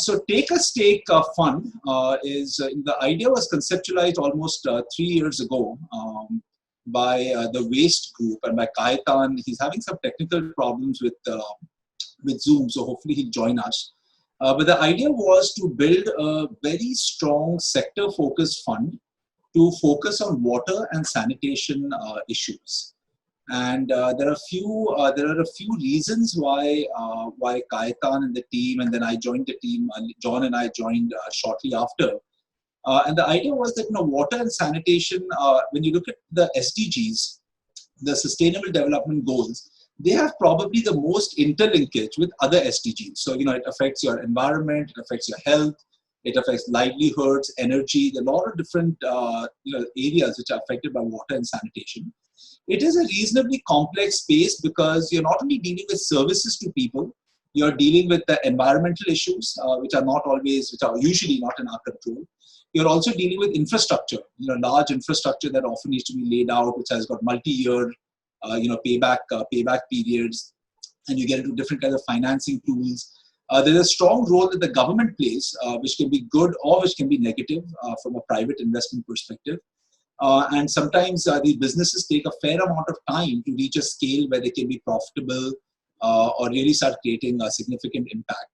So Take a Stake Fund the idea was conceptualized almost 3 years ago by the Waste Group and by Kajetan. He's having some technical problems with Zoom, so hopefully he'll join us. But the idea was to build a very strong sector-focused fund to focus on water and sanitation issues. And there are a few reasons why Kajetan and the team, and then I joined the team. John and I joined shortly after. And the idea was that water and sanitation, when you look at the SDGs, the Sustainable Development Goals, they have probably the most interlinkage with other SDGs. So it affects your environment, it affects your health, it affects livelihoods, energy. There are a lot of different areas which are affected by water and sanitation. It is a reasonably complex space because you're not only dealing with services to people, you're dealing with the environmental issues, which are usually not in our control. You're also dealing with infrastructure, large infrastructure that often needs to be laid out, which has got multi-year, payback periods, and you get into different kinds of financing tools. There's a strong role that the government plays, which can be good or which can be negative from a private investment perspective. And sometimes these businesses take a fair amount of time to reach a scale where they can be profitable or really start creating a significant impact.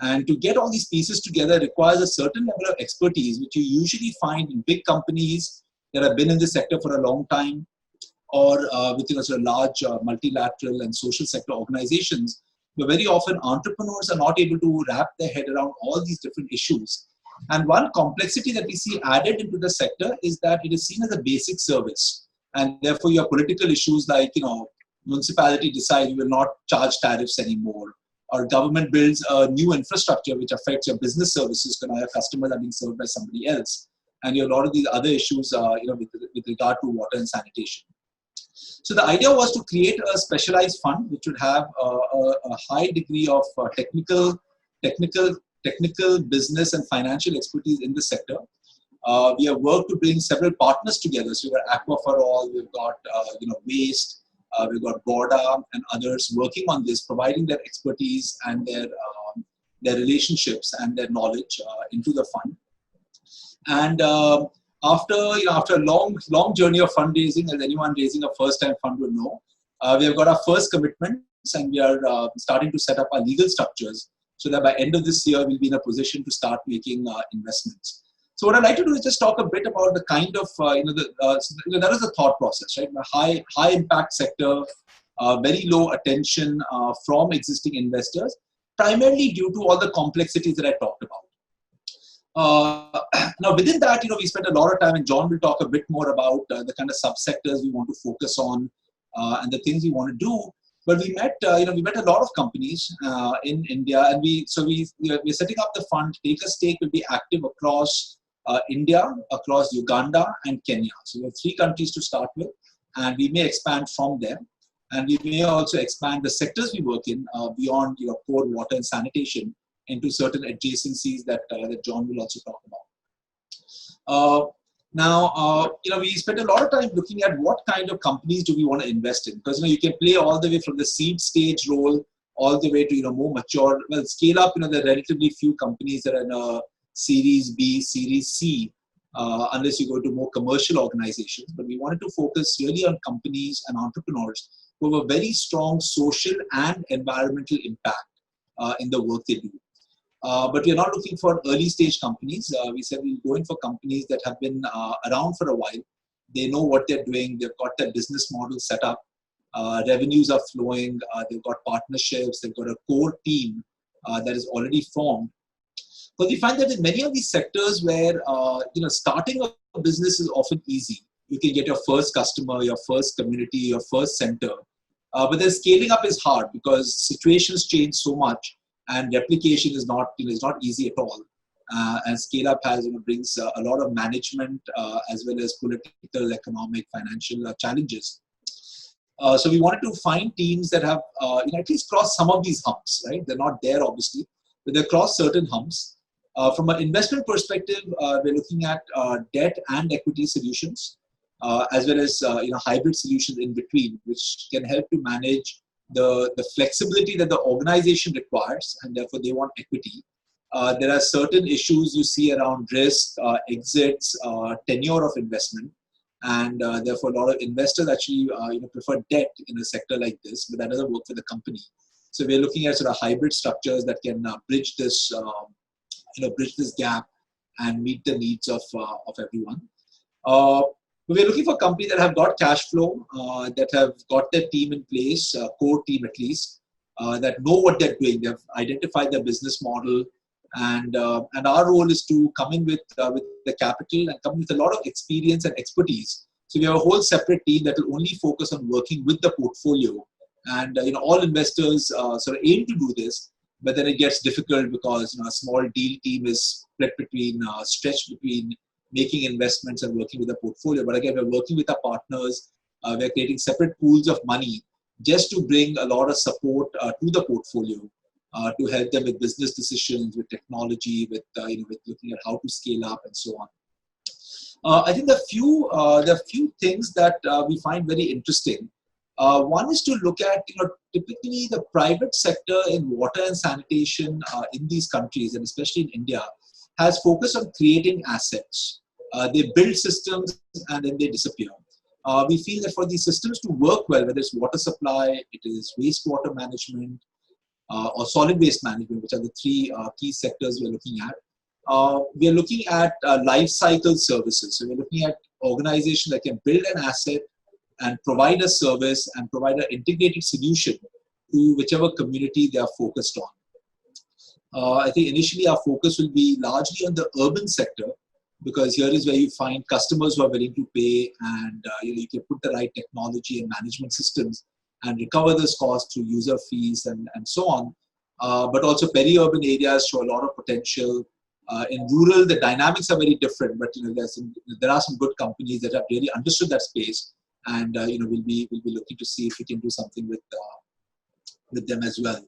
And to get all these pieces together requires a certain level of expertise, which you usually find in big companies that have been in this sector for a long time, or within sort of large multilateral and social sector organizations. But very often entrepreneurs are not able to wrap their head around all these different issues. And one complexity that we see added into the sector is that it is seen as a basic service. And therefore, your political issues like, municipality decide you will not charge tariffs anymore, or government builds a new infrastructure which affects your business services because now your customers are being served by somebody else. And you have a lot of these other issues, with regard to water and sanitation. So the idea was to create a specialized fund which would have a high degree of technical, business and financial expertise in the sector. We have worked to bring several partners together. So we've got Aqua for All, we've got Waste, we've got BORDA and others working on this, providing their expertise and their relationships and their knowledge into the fund. And after a long journey of fundraising, as anyone raising a first-time fund will know, we have got our first commitments, and we are starting to set up our legal structures so that by end of this year we'll be in a position to start making investments. So what I'd like to do is just talk a bit about the kind of that is the thought process, right? A high impact sector, very low attention from existing investors, primarily due to all the complexities that I talked about. Now, within that, we spent a lot of time, and John will talk a bit more about the kind of subsectors we want to focus on and the things we want to do. But we met a lot of companies in India, and we're setting up the fund. Take a Stake will be active across India, across Uganda, and Kenya. So we have 3 countries to start with, and we may expand from there. And we may also expand the sectors we work in beyond core water and sanitation into certain adjacencies that John will also talk about. We spent a lot of time looking at what kind of companies do we want to invest in, because you can play all the way from the seed stage role all the way to more mature. Well, scale up. There are relatively few companies that are in a Series B, Series C, unless you go to more commercial organizations. But we wanted to focus really on companies and entrepreneurs who have a very strong social and environmental impact in the work they do. But we're not looking for early stage companies. We said we'll go in for companies that have been around for a while. They know what they're doing. They've got their business model set up. Revenues are flowing. They've got partnerships. They've got a core team that is already formed. But we find that in many of these sectors where starting a business is often easy. You can get your first customer, your first community, your first center. But then scaling up is hard because situations change so much. And replication is not easy at all, and scale up brings a lot of management as well as political, economic, financial challenges. So we wanted to find teams that have at least crossed some of these humps. Right, they're not there obviously, but they cross certain humps. From an investment perspective, we're looking at debt and equity solutions, as well as hybrid solutions in between, which can help to manage the flexibility that the organization requires, and therefore they want equity, there are certain issues you see around risk, exits, tenure of investment. And therefore, a lot of investors actually prefer debt in a sector like this, but that doesn't work for the company. So we're looking at sort of hybrid structures that can bridge this gap and meet the needs of everyone. We're looking for companies that have got cash flow, that have got their team in place, core team at least, that know what they're doing. They've identified their business model, and our role is to come in with the capital and come with a lot of experience and expertise. So we have a whole separate team that will only focus on working with the portfolio. And all investors sort of aim to do this, but then it gets difficult because a small deal team is stretched between making investments and working with the portfolio. But again, we're working with our partners. We're creating separate pools of money just to bring a lot of support to the portfolio, to help them with business decisions, with technology, with looking at how to scale up and so on. I think there are few things that we find very interesting. One is to look at, typically the private sector in water and sanitation in these countries, and especially in India, has focused on creating assets. They build systems and then they disappear. We feel that for these systems to work well, whether it's water supply, it is wastewater management, or solid waste management, which are the three key sectors we're looking at. We're looking at life cycle services. So we're looking at organizations that can build an asset and provide a service and provide an integrated solution to whichever community they are focused on. I think initially our focus will be largely on the urban sector, because here is where you find customers who are willing to pay, and you can put the right technology and management systems and recover those costs through user fees and so on. But also peri-urban areas show a lot of potential. In rural, the dynamics are very different, but there are some good companies that have really understood that space, and we'll be looking to see if we can do something with them as well.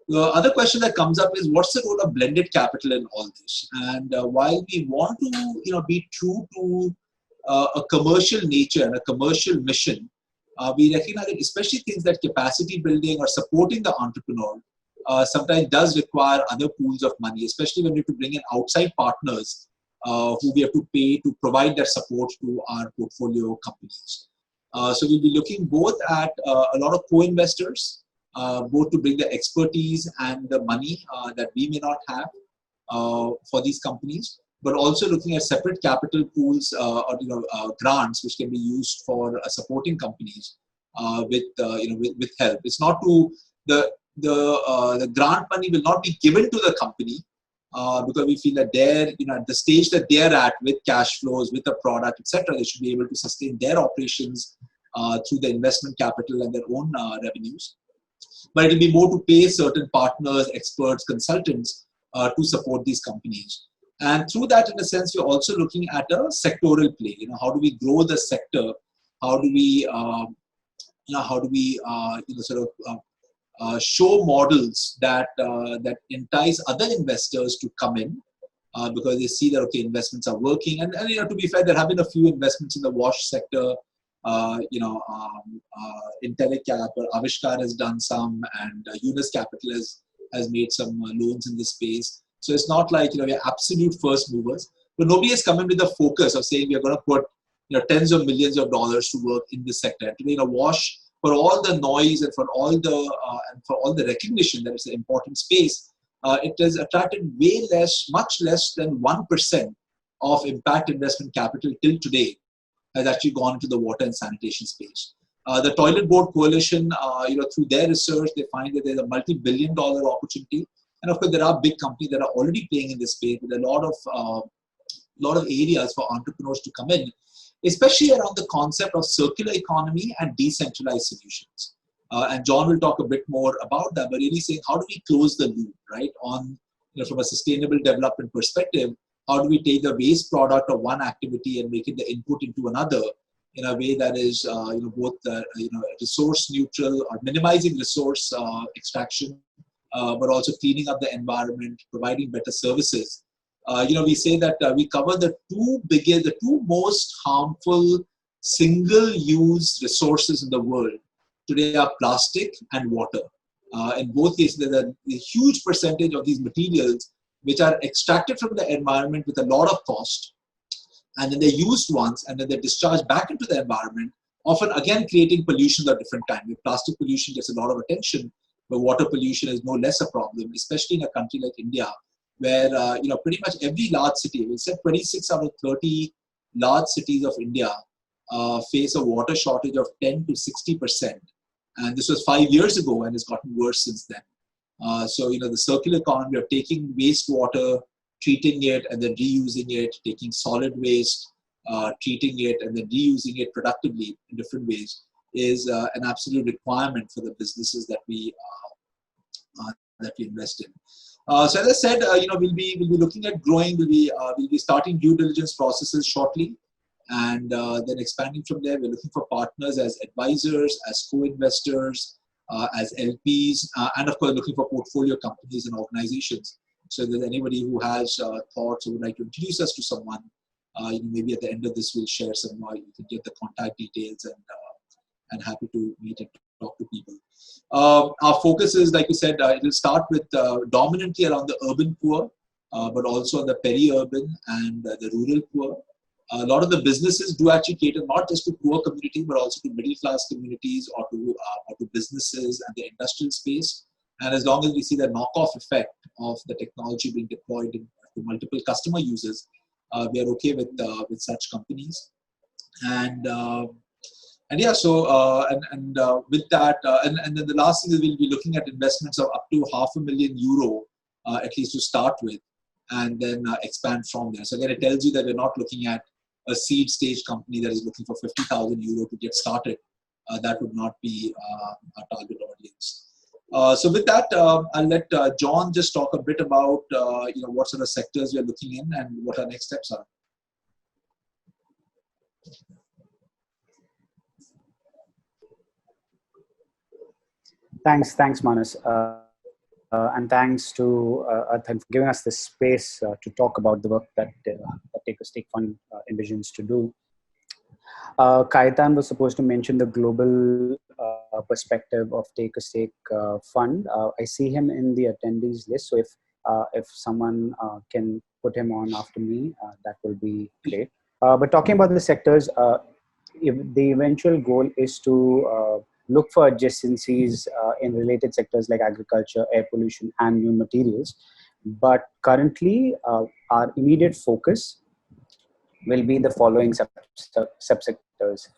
The other question that comes up is, what's the role of blended capital in all this? And while we want to be true to a commercial nature and a commercial mission, we recognize that especially things like capacity building or supporting the entrepreneur sometimes does require other pools of money, especially when we have to bring in outside partners who we have to pay to provide that support to our portfolio companies. So we'll be looking both at a lot of co-investors, both to bring the expertise and the money that we may not have for these companies, but also looking at separate capital pools or grants which can be used for supporting companies with help. It's not the grant money will not be given to the company because we feel that they're at the stage that they're at with cash flows, with the product, etc. They should be able to sustain their operations through the investment capital and their own revenues. But it will be more to pay certain partners, experts, consultants to support these companies. And through that, in a sense, we're also looking at a sectoral play. How do we grow the sector? How do we, show models that entice other investors to come in because they see that investments are working. And to be fair, there have been a few investments in the wash sector. Intellicap or Avishkar has done some, and Yunus Capital has made some loans in this space. So it's not like we're absolute first movers, but nobody has come in with the focus of saying we're going to put tens of millions of dollars to work in this sector. And today, wash, for all the noise and for all the recognition that it's an important space, it has attracted much less than 1% of impact investment capital till today has actually gone into the water and sanitation space. The Toilet Board Coalition, through their research, they find that there's a multi-billion-dollar opportunity. And of course, there are big companies that are already playing in this space with a lot of areas for entrepreneurs to come in, especially around the concept of circular economy and decentralized solutions. And John will talk a bit more about that, but really saying, how do we close the loop, right? On, from a sustainable development perspective, how do we take the waste product of one activity and make it the input into another in a way that is, both resource neutral or minimizing resource extraction, but also cleaning up the environment, providing better services. We say that we cover the two most harmful single-use resources in the world today are plastic and water. In both cases, there's a huge percentage of these materials which are extracted from the environment with a lot of cost, and then they're used once, and then they're discharged back into the environment, often again creating pollution at different times. Plastic pollution gets a lot of attention, but water pollution is no less a problem, especially in a country like India, where pretty much every large city, we said 26 out of 30 large cities of India face a water shortage of 10 to 60%. And this was 5 years ago, and it's gotten worse since then. So the circular economy of taking wastewater, treating it, and then reusing it, taking solid waste, treating it, and then reusing it productively in different ways is an absolute requirement for the businesses that we invest in. So as I said, we'll be looking at growing. We'll be starting due diligence processes shortly, and then expanding from there. We're looking for partners as advisors, as co-investors, as LPs, and of course looking for portfolio companies and organizations. So if there's anybody who has thoughts or would like to introduce us to someone, maybe at the end of this we'll share some. You can get the contact details, and happy to meet and talk to people. Our focus is, like you said, it will start with dominantly around the urban poor, but also the peri-urban and the rural poor. A lot of the businesses do actually cater not just to poor communities, but also to middle-class communities or to businesses and the industrial space. And as long as we see the knock-off effect of the technology being deployed to multiple customer users, we are okay with such companies. And yeah, so with that, and then the last thing is we'll be looking at investments of up to €500,000 at least to start with, and then expand from there. So again, it tells you that we're not looking at a seed stage company that is looking for €50,000 to get started. That would not be our target audience. So with that, I'll let John just talk a bit about what sort of sectors we're looking in and what our next steps are. Thanks, Manas. And thanks to Arthan for giving us this space to talk about the work that Take a Stake Fund envisions to do. Kajetan was supposed to mention the global perspective of Take a Stake Fund. I see him in the attendees list, so if someone can put him on after me, that will be great. But talking about the sectors, if the eventual goal is to look for adjacencies in related sectors like agriculture, air pollution, and new materials. But currently, our immediate focus will be the following subsectors.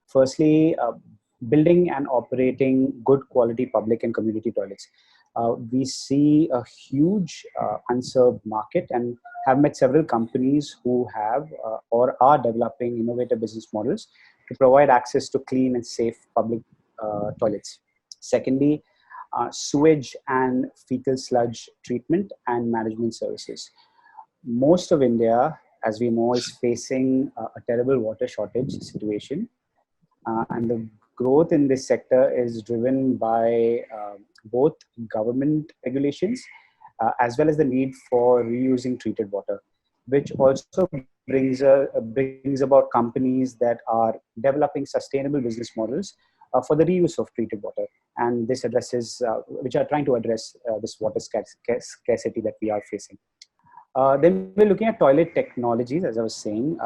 Firstly, building and operating good quality public and community toilets. We see a huge unserved market and have met several companies who have or are developing innovative business models to provide access to clean and safe public toilets. Secondly, sewage and fecal sludge treatment and management services. Most of India, as we know, is facing a terrible water shortage situation. And the growth in this sector is driven by both government regulations as well as the need for reusing treated water, which also brings about companies that are developing sustainable business models for the reuse of treated water. And this addresses, which are trying to address this water scarcity that we are facing. Then we're looking at toilet technologies, as I was saying.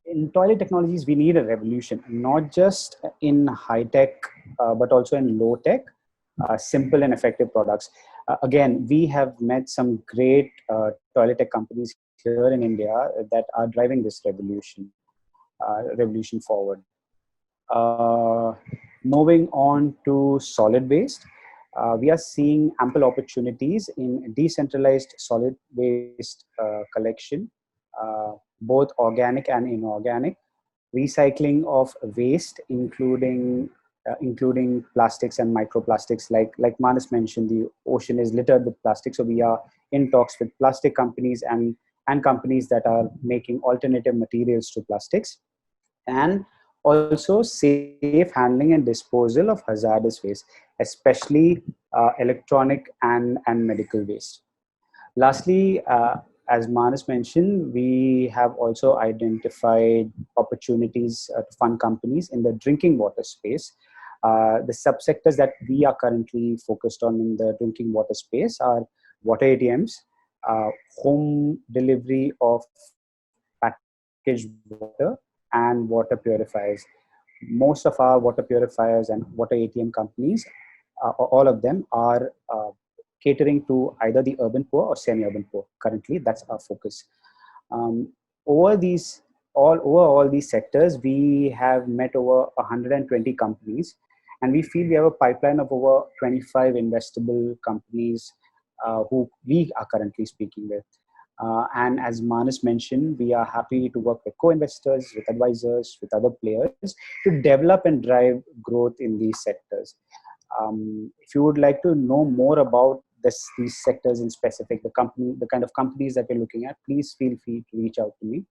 In toilet technologies, we need a revolution, not just in high tech, but also in low tech, simple and effective products. Again, we have met some great toilet tech companies here in India that are driving this revolution forward. Moving on to solid waste, we are seeing ample opportunities in decentralized solid waste collection, both organic and inorganic, recycling of waste, including plastics and microplastics. Like Manas mentioned, the ocean is littered with plastic, so we are in talks with plastic companies and companies that are making alternative materials to plastics, and also safe handling and disposal of hazardous waste, especially electronic and medical waste. Lastly, as Manas mentioned, we have also identified opportunities to fund companies in the drinking water space. The subsectors that we are currently focused on in the drinking water space are water ATMs, home delivery of packaged water, and water purifiers. Most of our water purifiers and water ATM companies, all of them are catering to either the urban poor or semi-urban poor. Currently, that's our focus. Over all these sectors, we have met over 120 companies, and we feel we have a pipeline of over 25 investable companies who we are currently speaking with. And as Manas mentioned, we are happy to work with co-investors, with advisors, with other players to develop and drive growth in these sectors. If you would like to know more about these sectors in specific, the kind of companies that we're looking at, please feel free to reach out to me.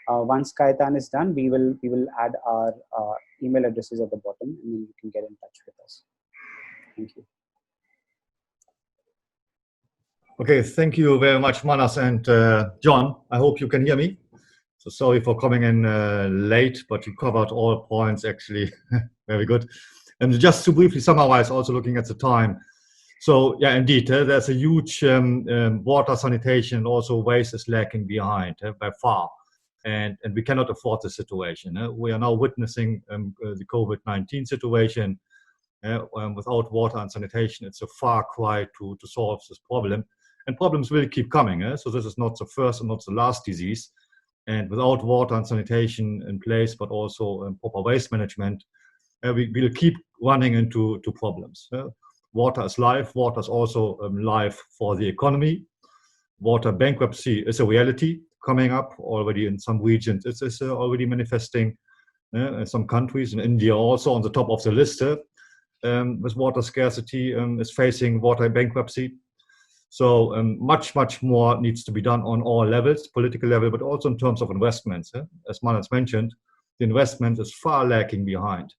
Once Kajetan is done, we will add our email addresses at the bottom, and then you can get in touch with us. Thank you. Okay, thank you very much, Manas and John. I hope you can hear me. So sorry for coming in late, but you covered all points actually. Very good. And just to briefly summarize, also looking at the time. So yeah, indeed, there's a huge water sanitation, and also waste is lacking behind by far. And we cannot afford the situation. We are now witnessing the COVID-19 situation. Without water and sanitation, it's a far cry to solve this problem. And problems will keep coming. So this is not the first and not the last disease. And without water and sanitation in place, but also proper waste management, we will keep running into problems. Water is life. Water is also life for the economy. Water bankruptcy is a reality coming up already in some regions. It's already manifesting in some countries. In India also on the top of the list with water scarcity is facing water bankruptcy. So much more needs to be done on all levels, political level, but also in terms of investments. As Manas mentioned, the investment is far lacking behind.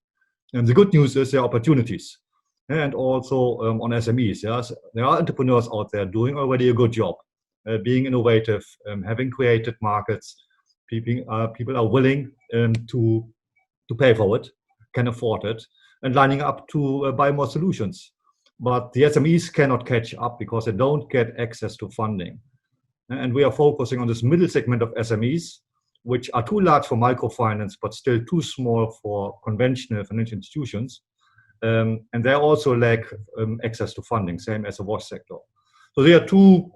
And the good news is there are opportunities. And also on SMEs. Yes? There are entrepreneurs out there doing already a good job, being innovative, having created markets. People are willing to pay for it, can afford it, and lining up to buy more solutions. But the SMEs cannot catch up because they don't get access to funding. And we are focusing on this middle segment of SMEs, which are too large for microfinance, but still too small for conventional financial institutions. And they also lack access to funding, same as the wash sector. So there are two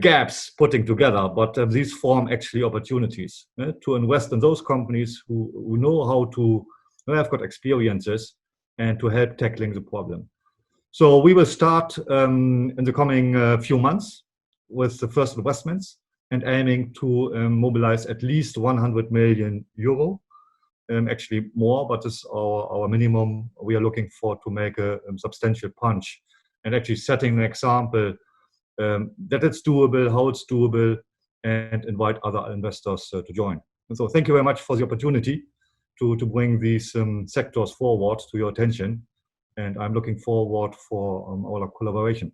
gaps putting together, but these form actually opportunities to invest in those companies who know how to, who have got experiences and to help tackling the problem. So we will start in the coming few months with the first investments and aiming to mobilize at least 100 million euro. Actually more, but this is our minimum. We are looking for to make a substantial punch and actually setting an example that it's doable, how it's doable, and invite other investors to join. And so thank you very much for the opportunity to bring these sectors forward to your attention. And I'm looking forward for our collaboration.